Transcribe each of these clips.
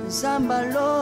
Zambalo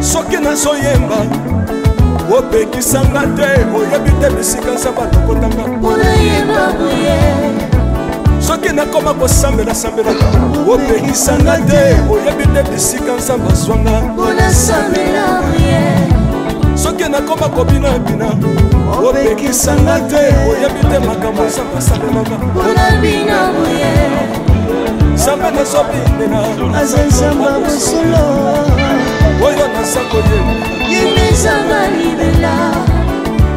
soki nazoyemba opekisanga te oyebi te bisika nsamba lokotanga soki nakoma kosambela-sambelaka opekisanga te oyebi te bisika nsamba zwanga soki nakoma kobina-bina opekisanga te oyebi te makambo nsamba asambelaka nzambe nazobinela azanzamba mosolo oyo naza koyembela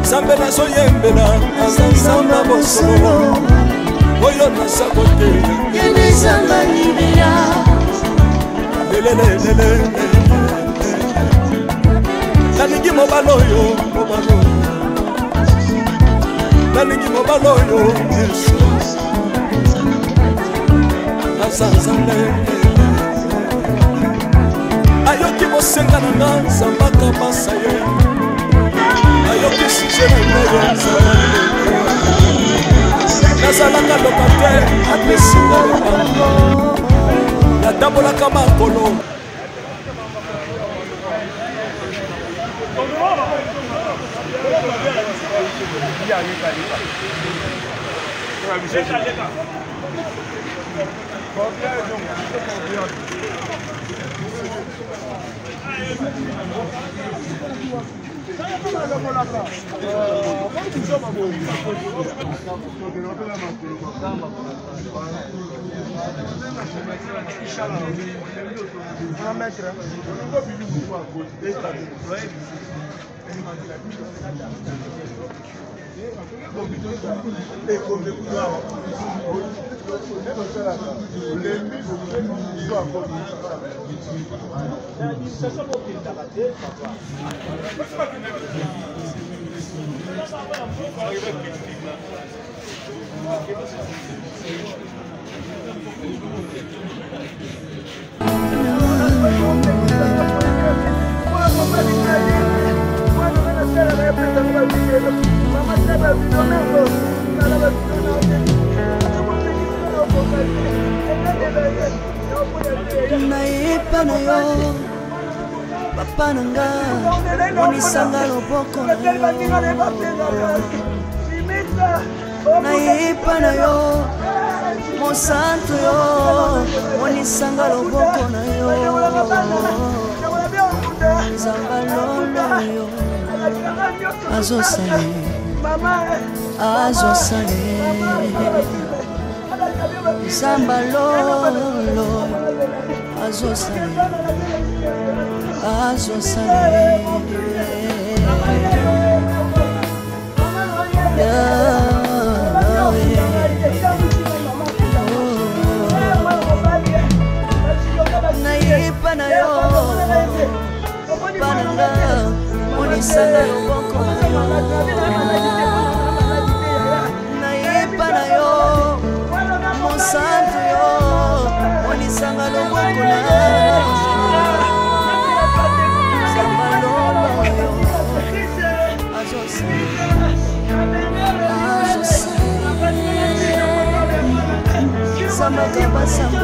nzambe nazoyembela azanzamba mosolo oyo naza koteya lelelelele nalingi mobala oyo nalingi mobala oyo yesu nazanzambe ayoki bosenga na nga nzambaka masa ye ayoki sije na ngayo nazalaka lokater apesinga lobango natambolaka makolo nayepa na yo papa nanga monisanga loboko na yo nayepa na yo mosantu yo monisanga loboko na yo nzamba lolo yo azosale nzamba lolo azosale nayepa na yo pananga monisanga loboko nayepa na yo mosantu yo monisanga loboko na nzamba lolo yo azosale nzamba kabasamba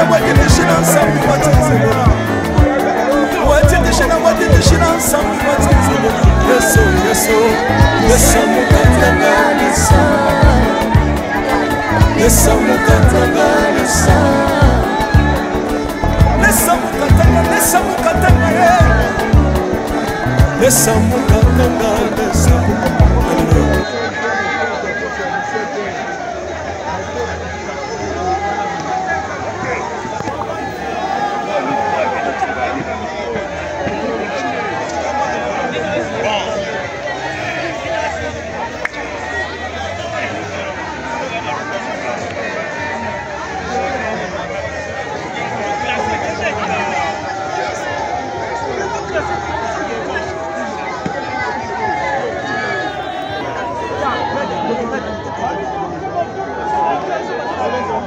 déchiré, moitié déchiré ensemble, moitié déchiré. Moitié déchiré, moitié déchiré ensemble, moitié déchiré. Yeso, Yeso, Yeso mukatanga Yeso. Yeso mukatanga Yeso. Yeso mukatanga, Yeso mukatanga ye. Yeso mukatanga Yeso. Hallelujah.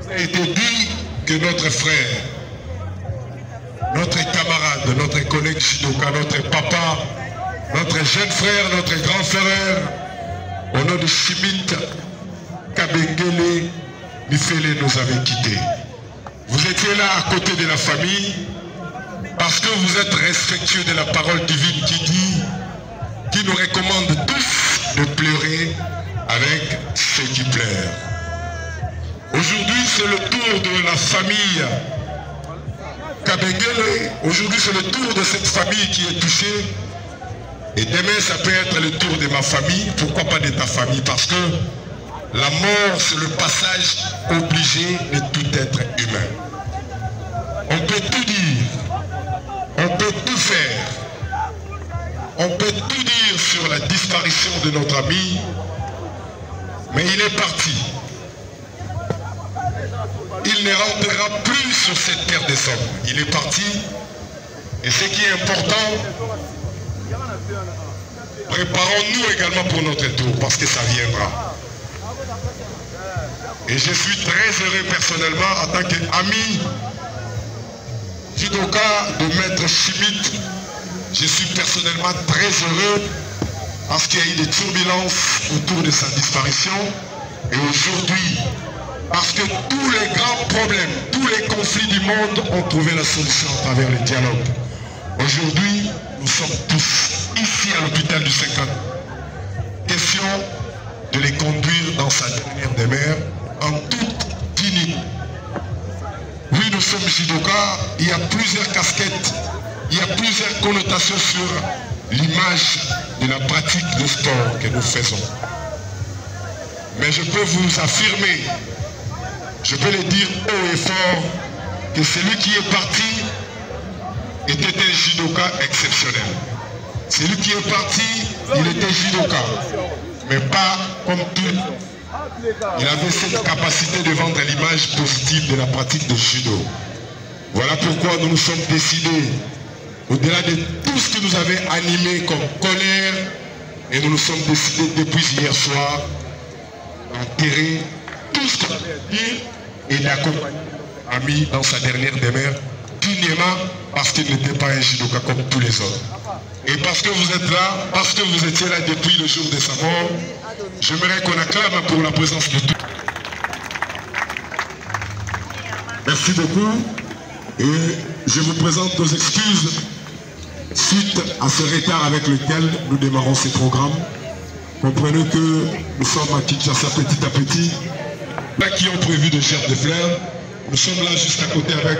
Il a été dit que notre frère, notre camarade, notre collègue Shidoka, notre papa, notre jeune frère, notre grand frère, au nom de Chimit Kabengele Mifele nous avait quittés. Vous étiez là à côté de la famille parce que vous êtes respectueux de la parole divine qui nous recommande tous de pleurer avec ceux qui pleurent. Aujourd'hui, c'est le tour de la famille Kabengele. Aujourd'hui, c'est le tour de cette famille qui est touchée. Et demain, ça peut être le tour de ma famille. Pourquoi pas de ta famille? Parce que la mort, c'est le passage obligé de tout être humain. On peut tout dire. On peut tout faire. On peut tout dire sur la disparition de notre ami. Mais il est parti. Il ne rentrera plus sur cette terre des hommes. Il est parti. Et ce qui est important, préparons-nous également pour notre tour, parce que ça viendra. Et je suis très heureux personnellement, en tant qu'ami Shidoka de Maître Chimit. Je suis personnellement très heureux parce qu'il y a eu des turbulences autour de sa disparition. Et aujourd'hui, parce que tous les grands problèmes, tous les conflits du monde ont trouvé la solution à travers le dialogue. Aujourd'hui, nous sommes tous ici à l'hôpital du 50. Question de les conduire dans sa dernière demeure en toute dignité. Oui, nous sommes Shidoka, il y a plusieurs casquettes, il y a plusieurs connotations sur l'image de la pratique de sport que nous faisons. Mais je peux vous affirmer, je peux le dire haut et fort, que celui qui est parti était un judoka exceptionnel. Celui qui est parti, il était judoka, mais pas comme tout. Il avait cette capacité de vendre l'image positive de la pratique de judo. Voilà pourquoi nous nous sommes décidés, au-delà de tout ce qui nous avait animé comme colère, et nous nous sommes décidés depuis hier soir d'enterrer tout ce qu'on avait dit et d'accompagner ami dans sa dernière demeure, dignement, parce qu'il n'était pas un judoka comme tous les autres. Et parce que vous êtes là, parce que vous étiez là depuis le jour de sa mort, j'aimerais qu'on acclame pour la présence de tous. Merci beaucoup. Et je vous présente nos excuses suite à ce retard avec lequel nous démarrons ces programmes. Comprenez que nous sommes à Kinshasa petit à petit. Qui ont prévu de chair de fleurs. Nous sommes là juste à côté avec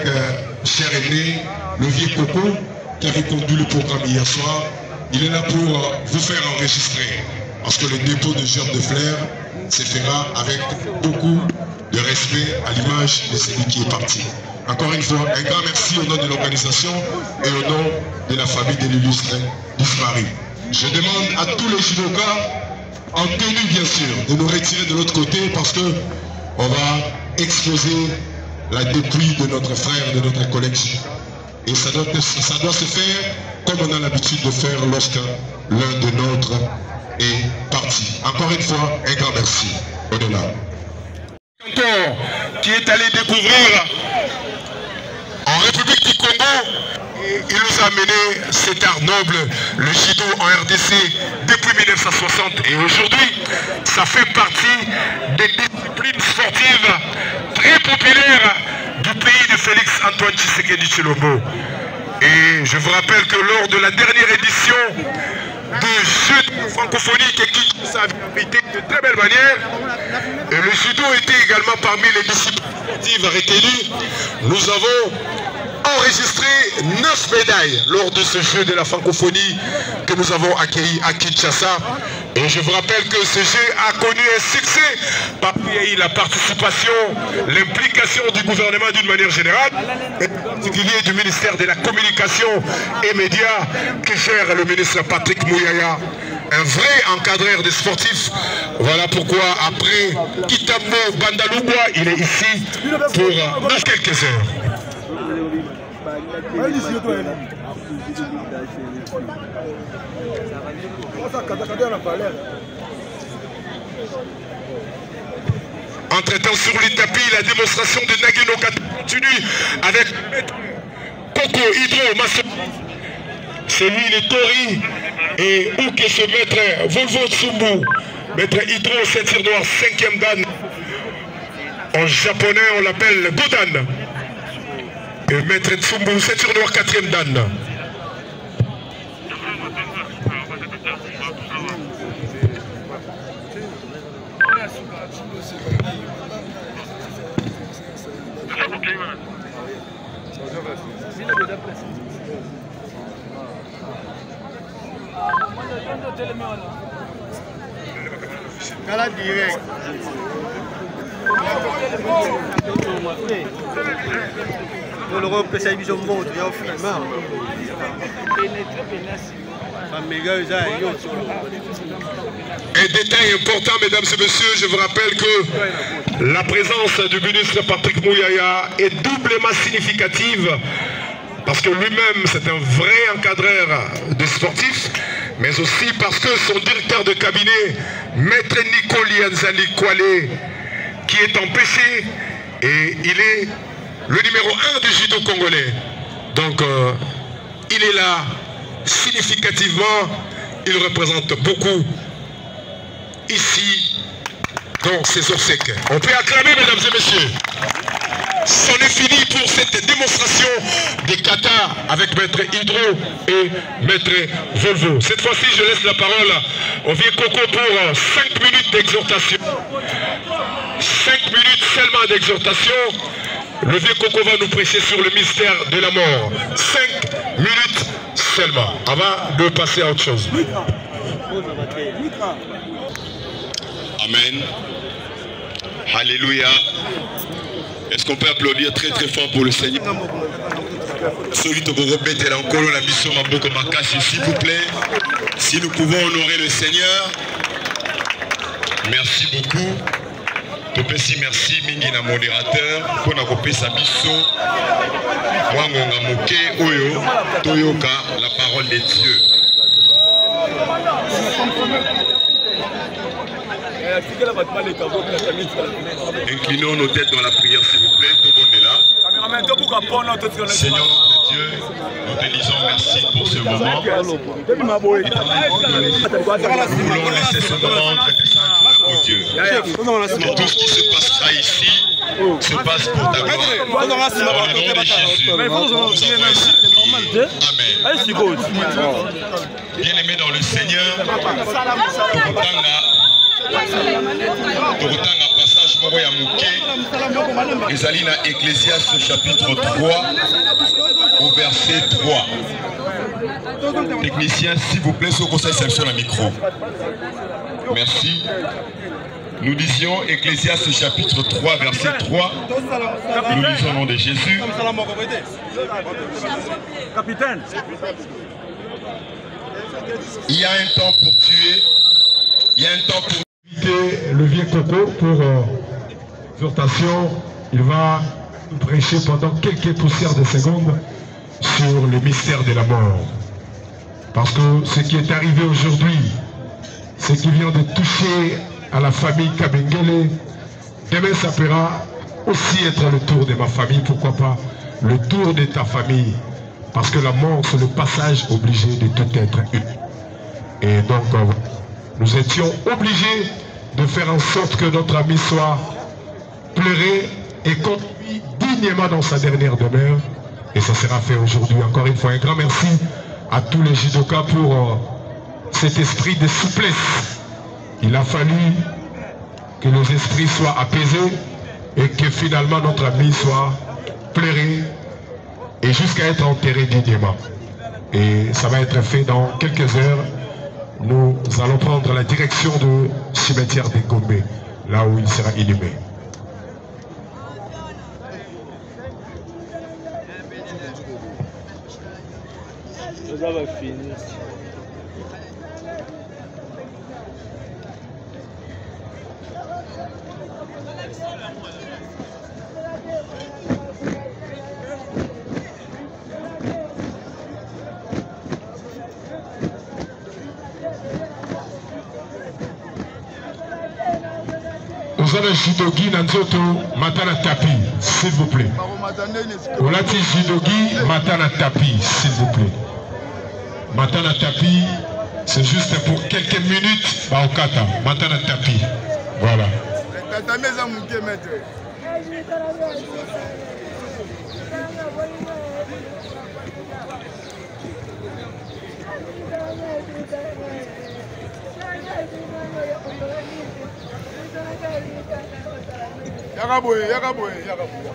cher aîné, le vieux Coco, qui avait conduit le programme hier soir. Il est là pour vous faire enregistrer. Parce que le dépôt de germes de fleurs se fera avec beaucoup de respect à l'image de celui qui est parti. Encore une fois, un grand merci au nom de l'organisation et au nom de la famille de l'illustre disparu. Je demande à tous les judokas, en tenue bien sûr, de nous retirer de l'autre côté parce que on va exposer la dépouille de notre frère, de notre collègue. Et ça doit se faire comme on a l'habitude de faire lorsque l'un de nôtres est parti. Encore une fois, un grand merci. Au-delà. Qui est allé découvrir en République du Congo, et il nous a amené cet art noble, le judo en RDC, depuis 1960. Et aujourd'hui, ça fait partie des disciplines sportives très populaires du pays de Félix Antoine Tshisekedi Tshilombo. Et je vous rappelle que lors de la dernière édition de Jeux francophoniques et qui avait été de très belle manière, et le judo était également parmi les disciplines sportives retenues. Nous avons enregistré 9 médailles lors de ce jeu de la francophonie que nous avons accueilli à Kinshasa. Et je vous rappelle que ce jeu a connu un succès parmi la participation, l'implication du gouvernement d'une manière générale, et en particulier du ministère de la Communication et Médias que gère le ministre Patrick Mouyaya, un vrai encadreur des sportifs. Voilà pourquoi après Kitamo Bandalugwa, il est ici pour dans quelques heures. Entre-temps, sur le tapis, la démonstration de Nagino continue avec Coco Hydro Masso. C'est lui le Tori et où que ce maître Volvo Tsumbu, maître Hydro, ceinture noire 5e dan. En japonais, on l'appelle Godan. Et maître Tsumbu, ceinture noire 4e dan. Direct. Un détail important, mesdames et messieurs, je vous rappelle que la présence du ministre Patrick Mouyaya est doublement significative parce que lui-même c'est un vrai encadreur de sportifs, mais aussi parce que son directeur de cabinet, Maître Nicoli Anzali Kwale, qui est empêché, et il est le numéro 1 du judo congolais. Donc il est là significativement, il représente beaucoup ici dans ces obsèques. On peut acclamer, mesdames et messieurs. C'en est fini pour cette démonstration des katas avec Maître Hydro et Maître Volvo. Cette fois-ci, je laisse la parole au vieux Coco pour 5 minutes d'exhortation. 5 minutes seulement d'exhortation. Le vieux Coco va nous prêcher sur le mystère de la mort. 5 minutes seulement, avant de passer à autre chose. Amen. Alléluia. Est-ce qu'on peut applaudir très très fort pour le Seigneur? Solito Borobete, l'encolo, la mission Maboko Makashi, s'il vous plaît. Si nous pouvons honorer le Seigneur. Merci beaucoup. Topesi merci mingi na modérateur pour na kopesa biso mwangonga moke oyo toyoka la parole de Dieu. Inclinons nos têtes dans la prière s'il vous plaît, tout le monde est là. Seigneur de Dieu, nous te disons merci pour ce moment. Nous voulons laisser ce moment très simple au Dieu. Et tout ce qui se passera ici se passe pour ta gloire. Dans le nom de Jésus, nous avons ainsi prié. Amen. Bien-aimés dans le Seigneur, Torotanga passage moko ya moke ezali na Ecclésiaste chapitre 3 au verset 3. Technicien, s'il vous plaît, ce conseil sélection la micro. Merci. Nous disions Ecclésiaste chapitre 3 verset 3. Nous lisons au nom de Jésus. Capitaine. Il y a un temps pour tuer. Il y a un temps pour le vieux Coco pour exhortation. Il va nous prêcher pendant quelques poussières de secondes sur le mystère de la mort. Parce que ce qui est arrivé aujourd'hui, ce qui vient de toucher à la famille Kabengele, demain ça pourra aussi être le tour de ma famille, pourquoi pas le tour de ta famille. Parce que la mort, c'est le passage obligé de tout être humain. Et donc, nous étions obligés de faire en sorte que notre ami soit pleuré et conduit dignement dans sa dernière demeure. Et ça sera fait aujourd'hui. Encore une fois, un grand merci à tous les judokas pour cet esprit de souplesse. Il a fallu que nos esprits soient apaisés et que finalement notre ami soit pleuré et jusqu'à être enterré dignement. Et ça va être fait dans quelques heures. Nous allons prendre la direction du cimetière de Gombe, là où il sera inhumé. Nous allons Jidogi Nanzoto Matana Tapi, s'il vous plaît. Olati Jidogi Matana Tapi, s'il vous plaît. Matana Tapi, c'est juste pour quelques minutes. Baokata, Matana Tapi. Voilà. Yakaboye, Yakaboye, Yakaboye.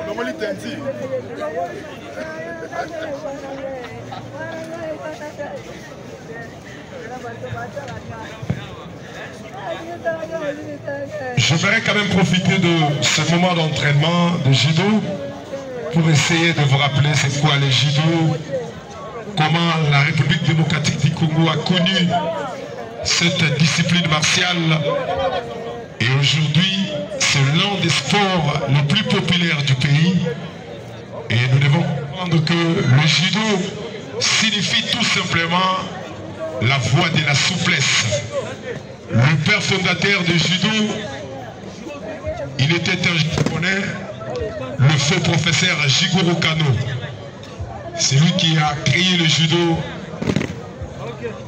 Comment l'intenti? Je voudrais quand même profiter de ce moment d'entraînement de judo pour essayer de vous rappeler c'est quoi le judo, comment la République démocratique du Congo a connu cette discipline martiale. Et aujourd'hui, c'est l'un des sports les plus populaires du pays. Et nous devons comprendre que le judo signifie tout simplement la voie de la souplesse. Le père fondateur du judo, il était un japonais, le faux professeur Jigoro Kano. C'est lui qui a créé le judo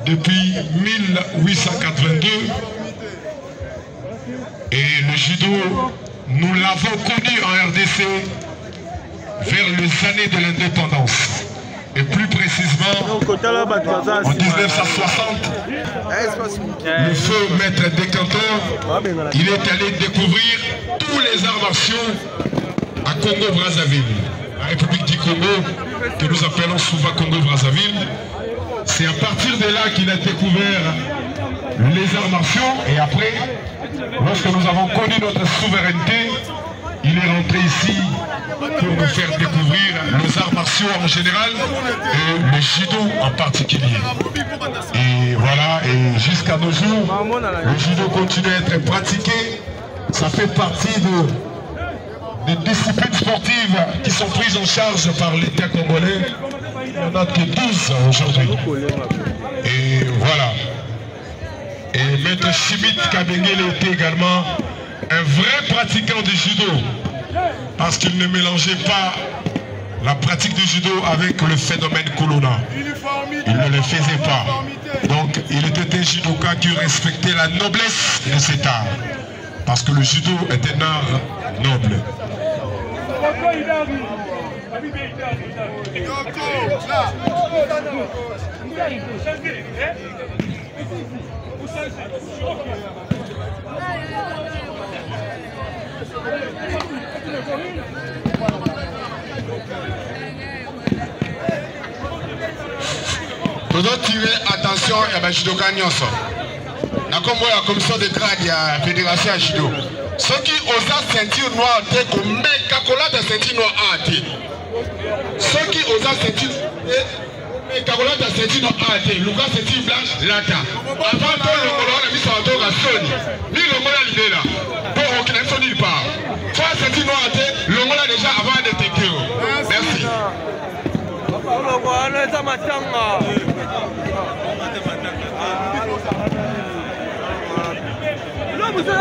depuis 1882. Et le judo, nous l'avons connu en RDC vers les années de l'indépendance. Et plus précisément, en 1960, le feu maître décanteur, il est allé découvrir tous les arts martiaux à Congo-Brazzaville. La République du Congo, que nous appelons souvent Congo-Brazzaville. C'est à partir de là qu'il a découvert les arts martiaux. Et après, lorsque nous avons connu notre souveraineté, il est rentré ici pour nous faire découvrir les arts martiaux en général et le judo en particulier. Et voilà, et jusqu'à nos jours, le judo continue à être pratiqué. Ça fait partie des disciplines sportives qui sont prises en charge par l'État congolais. Il n'y en a que 12 aujourd'hui. Et voilà. Et Maître Chimit Kabengele était également un vrai pratiquant du judo. Parce qu'il ne mélangeait pas la pratique du judo avec le phénomène Kolona. Il ne le faisait pas. Donc il était un judoka qui respectait la noblesse de cet art. Parce que le judo est un art noble. Nous devons tirer attention à la judoka nyonso. Na kombo la commission de grade ya fédération ya judo. Ceux qui osent ceinture noire te comme kakola de ceinture noire te. Ceux qui osent ceinture kakola de ceinture noire te. Lucas ceinture blanche lata. Avant tout le monde a mis son tour à Sony. Ni le monde a l'idée là. Pour aucun son nulle part. Soit ceinture noire te, le monde a déjà avant de te. Merci.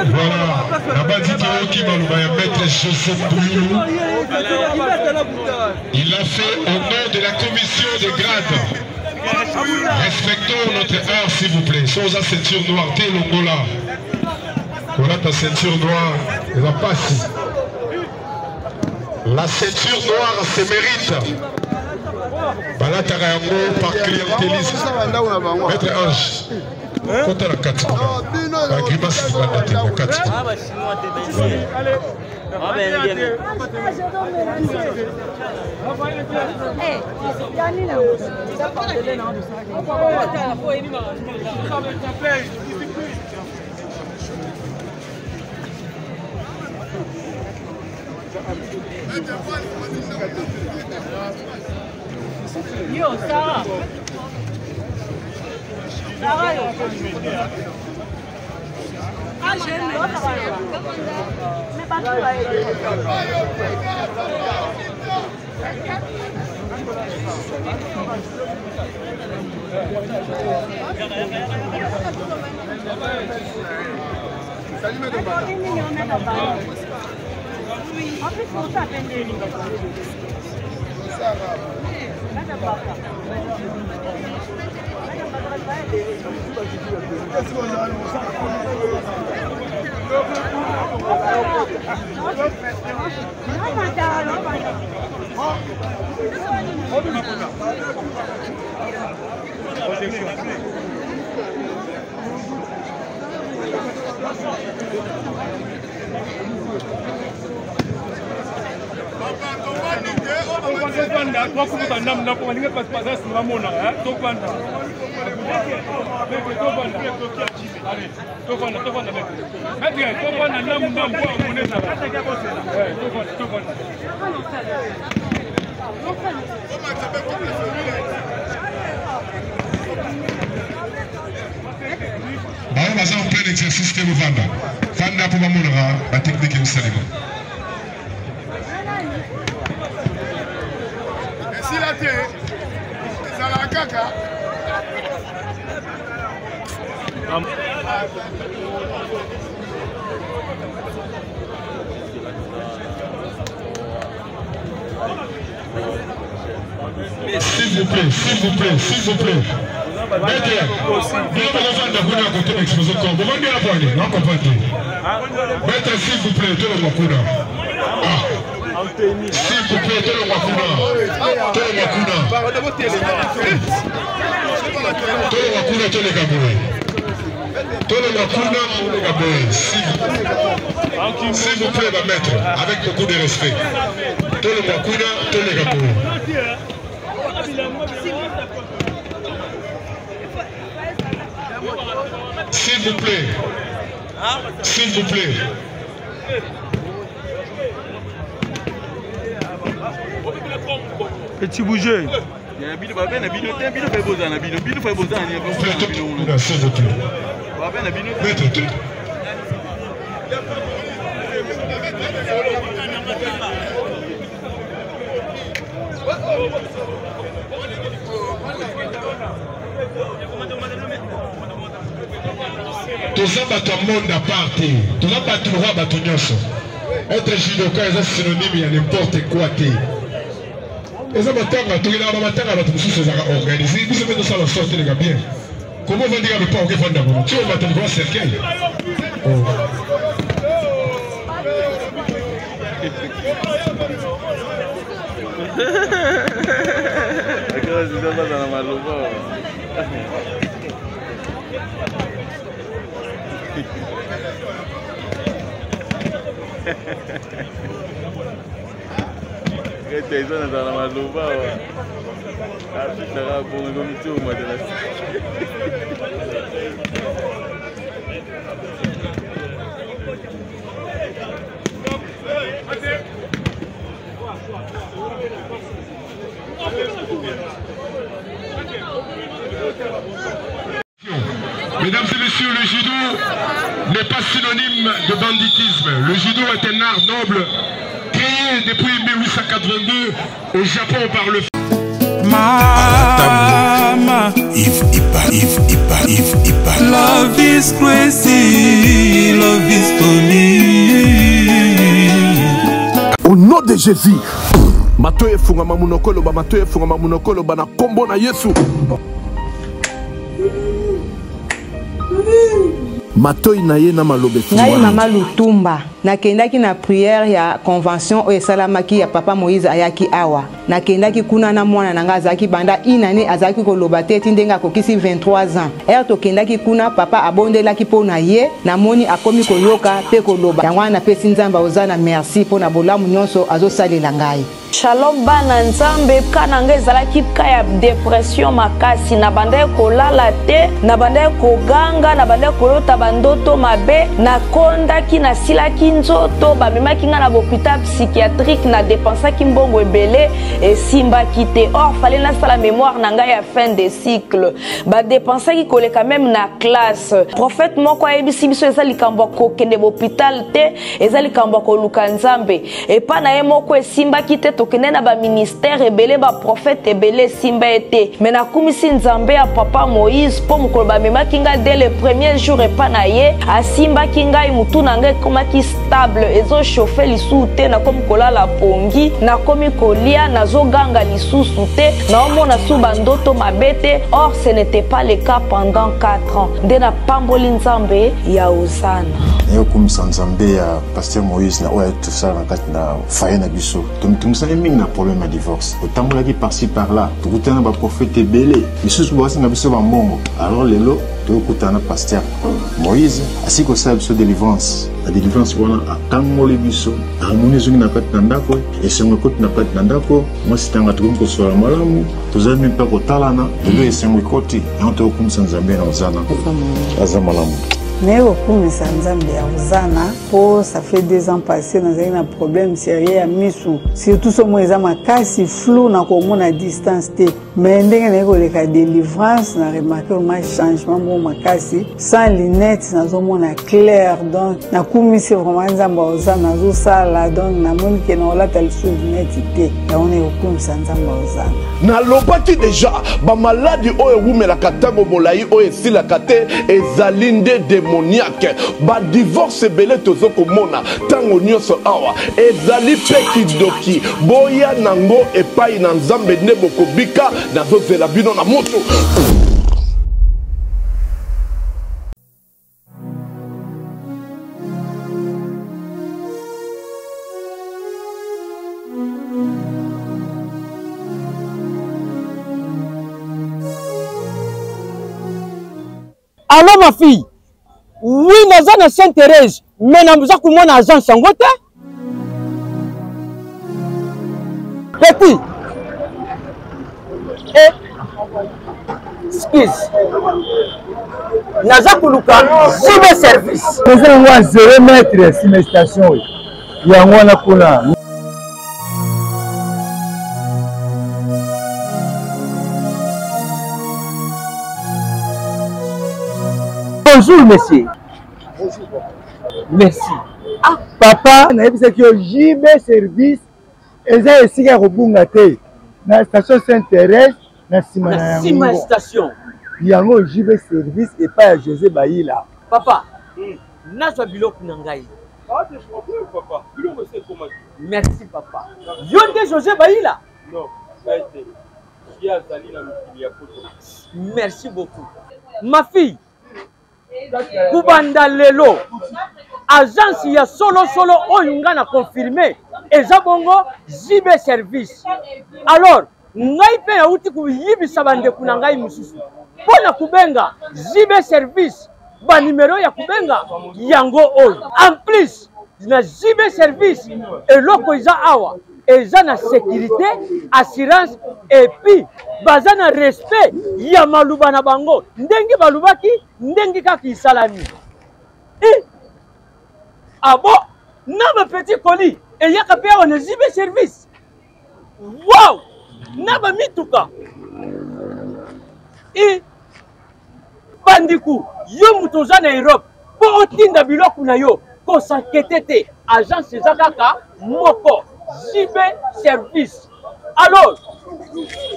Voilà, la bandit qui va mettre Joseph Bouloulou. Il a fait au nom de la commission de grade. Respectons notre art s'il vous plaît. Chose à ceinture noire, t'es l'ongola. Voilà ta ceinture noire, elle va passer. La ceinture noire se mérite. Balata Rayango par clientélisme. Maître Ange. Quand la 4, la grimace qui va dater la 4. Yo, Sarah. Sarah, yo. Ah, j'aime l'autre. Mais pas tout, Salut, madame. En plus, on s'appelle les livres. Baza en plein exercice que vous vendez. Fanda pour la technique est salement. Si la terre, ça la caca. S'il vous plaît, s'il vous plaît, s'il vous plaît. Maître, nous allons faire côté exposé comme vous vendez la poignée, non comprenez. Maître, s'il vous plaît, tout le monde. S'il vous plaît, tout le monde. Tout le monde. Tout le Gaboué. Tout le Gaboué. S'il vous plaît, ma maître, avec beaucoup de respect. Tout le Makuna, tout le Gaboué. S'il vous plaît. S'il vous plaît. Petit bouger. S'il vous plaît. Maître, tous les bateaux monde à part, tous les bateaux rois bateaux nyonso. Être judoka est synonyme à n'importe quoi. Les amateurs tous les amateurs à notre sous organisé, nous sommes dans la sorte les gars bien. Comment on va dire le pas au Kevin d'abord? Tu vas mettre le grand cercueil. Mesdames et messieurs, le judo n'est pas synonyme de banditisme. Le judo est un art noble créé depuis 1882 au Japon par le... Mama, Yves Ipa. love is crazy, love is funny. Au nom de Jésus, matoye funga mamunokolo ba matoye funga mamunokolo ba na kombo na Yesu. Matoyi na ye na malobe ngai mama Lutumba nakendaki na prière ya convention oyo esalamaki ya papa Moïse ayaki awa nakendaki kuna na mwana nanga azalaki banda inane azalaki koloba te eti ndenge akokisi 23 ans ere tokendaki kuna papa abondelaki mpo na ye namoni akomi koyoka mpe koloba yango wana napesi nzambe oza na merci mpo na bolamu nyonso azosalela ngai. Shalom bana nzambe kana ngai ezalaki ka ya depression makasi na banda kolala te na banda koganga na banda kolota bandoto mabe na kondaki na silaki nzoto bamemaki nga na hôpital psychiatrique na dépensaki mbongo ebele esimbaki te or fallait nasala mémoire na ngai ya fin de cycle ba dépensaki koleka même na classe prophète moko ayebisi biso eza likambo kokende hôpital te eza likambo koluka nzambe epa na ye moko esimbaki te tokende na ba ministère ebele ba prophète ebele simba ete mais nakumisi nzambe ya papa Moïse po mokolo bamemaki nga dès le premier jour epa na ye asimbaki ngai mutu na ngai komaki stable ezo chauffer lisusu te na komi kolala pongi na komi kolia nazoganga lisusu te na omona su bandoto mabe te or ce n'était pas le cas pendant 4 ans nde na pamboli nzambe ya Osana nayokumisa nzambe ya pasteur Moïse na oyo tosala na kati na faye na biso tomitungisaki mingi na problème ya divorce otambolaki par-ci par-là tokutana na baprofete ebele lisusu bawasinga biso bambongo alors lelo tokutana na pasteur Moïse asili kosala biso délivrance la délivrance wana atangoli biso harmonie ezongi na kati na ndako esengo ekoti na kati na ndako mwasi tanga tokomi kosola malamu tozali mpe kotalana lelo esengo ekoti yango tokokumisa nzambe na Osana aza malamu mais okumisa nzambe ya Osana po ça fait 2 ans passé nazali na problème sérieux ya misu surtout somo eza makasi flou na komona distance te mais ndenge na koleka délivrance na remarqué ma changement mo makasi sans lunettes nazomona clair donc nakumisi vraiment nzambe ya Osana nazosala donc namoni ke na olata lisu lunettes te yaone okumisa nzambe ya Osana nalobaki deja bamaladi oyo ewumelaka ntango molai oyo esilaka te ezali nde démoniaque badivorce ebele tozokomona ntango nyonso awa ezali mpe kidoki boya nango epai na nzambe nde bokobika nazozela bino na moto. Allô ma fille, oui, naza na Sainte-Thérèse, mais naza kumona agence yango te. Petit. excuse naza koluka jibe service eza yango a 0 mètre sima station oyo yango wana kuna. Bonjour monsieur. Bonjour. Merci. Ah papa nayebisaki yo JB service eza esika ya kobunga te na station Saint-Thérèse na nsima na yango. Sima station. Yango JB service epai ya José Bayila. Papa, nazwa biloko na ngai. Merci papa. Yo nde José Bayila? Non, merci beaucoup. Ma fille, kubanda lelo agence ya solo oyo nga na confirmé eza bongo JB service. Alors ngai pe ya uti kuyibisa bandeko na ngai mususu pona kubenga JB service ba numéro ya kubenga yango oyo. En plus na JB service eloko eza awa eza na sécurité, assurance et puis baza na respect ya maluba na bango ndenge balubaki ndenge kaka isalami. Ah bon, na ba petit colis et yaka pe on JB service. Wow, na ba mituka. Bandiku yo mutoza na Europe po otinda biloko na yo ko sankete agence eza kaka moko JB service. Alors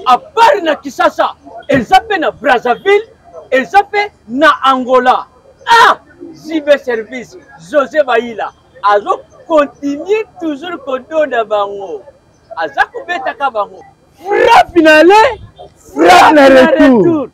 à part na Kinshasa eza pe na Brazzaville eza pe na Angola. Ah, JB service José Bayila azo continue toujours kodona bango aza kubeta ka bango. Frappe finale, frappe na retour.